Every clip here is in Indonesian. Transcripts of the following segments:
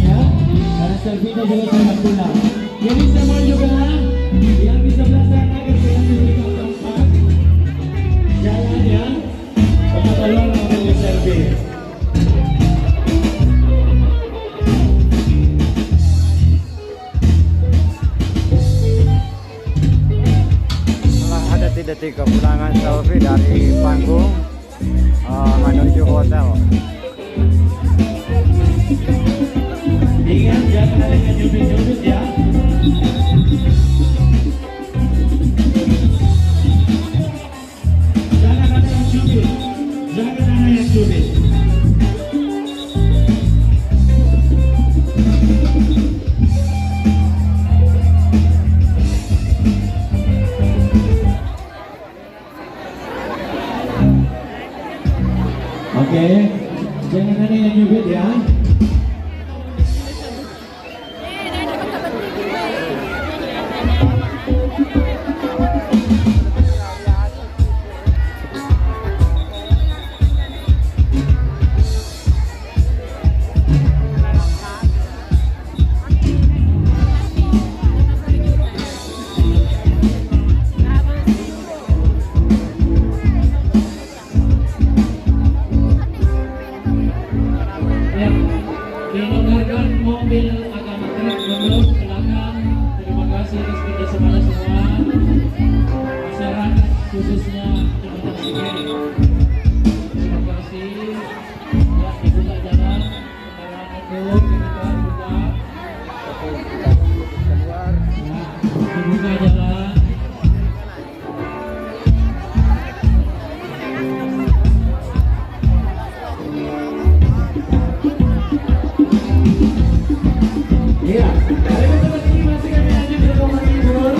ya. Karena selfie-nya juga sangat pulang. Jadi semua juga yang di sebelah sana yang diberikan tempat jalan ya. Untuk tolong ambil selfie. Setelah ada detik kepulangan selfie dari panggung menuju hotel. Ingat jangan ada yang nyubit-nyubit ya. Jangan ada yang cubit. Jangan ada yang cubit. Oke, jangan ada yang nyubit ya. Dengarkan mobil agak truk dulu silakan. Terima kasih atas kerjasamanya semua masyarakat khususnya Kecamatan Sigiri. Terima kasih ya dibuka jalan kendaraan dulu kita buka ya, dibuka jalan. Iya, dari tempat ini masih kami lanjut ke rumah tidur.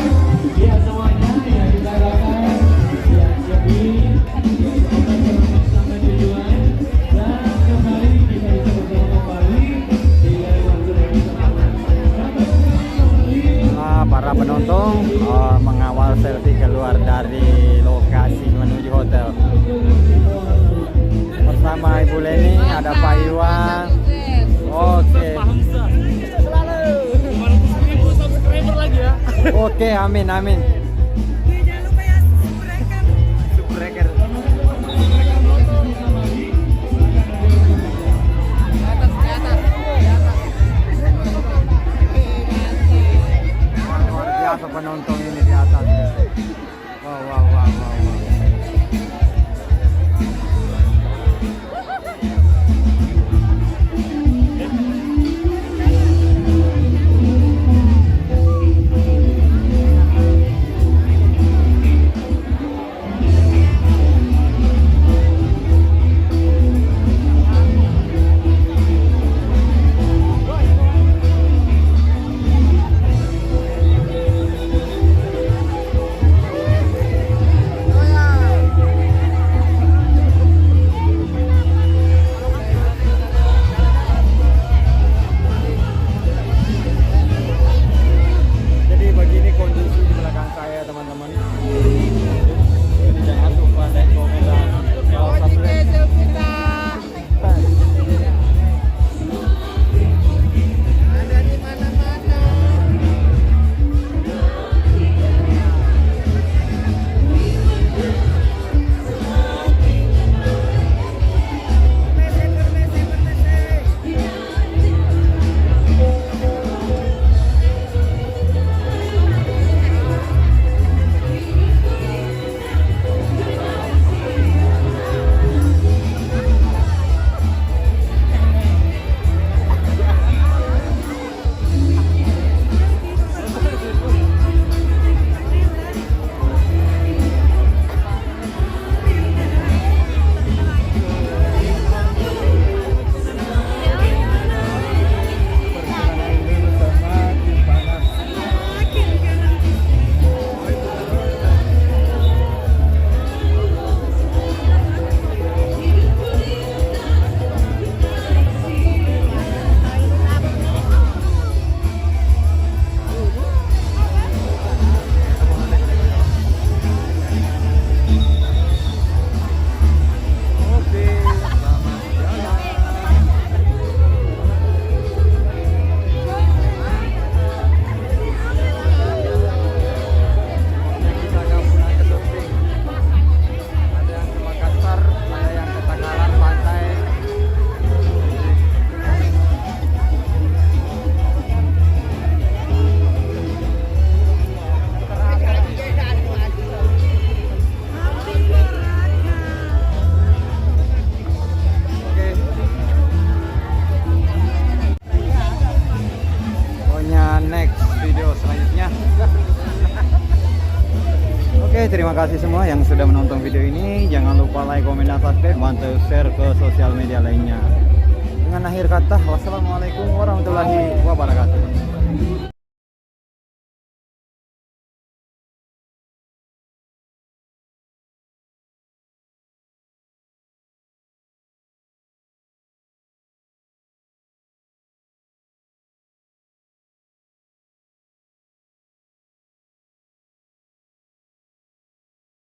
Iya semuanya ya kita doakan ya sepi sampai tujuan dan kembali kita bisa berjalan kembali di waktu yang sama. Sampai kembali. Para penonton mengawal selfie keluar dari lokasi menuju hotel. Bersama Ibu Leni, ada Pak Iwan. Oke. Oke, amin amin. Jangan lupa ya Subscriber. Luar biasa penonton ini di atas. Wow. terima kasih semua yang sudah menonton video ini. Jangan lupa like, komen, dan subscribe. Bantu share ke sosial media lainnya. Dengan akhir kata, wassalamualaikum warahmatullahi wabarakatuh.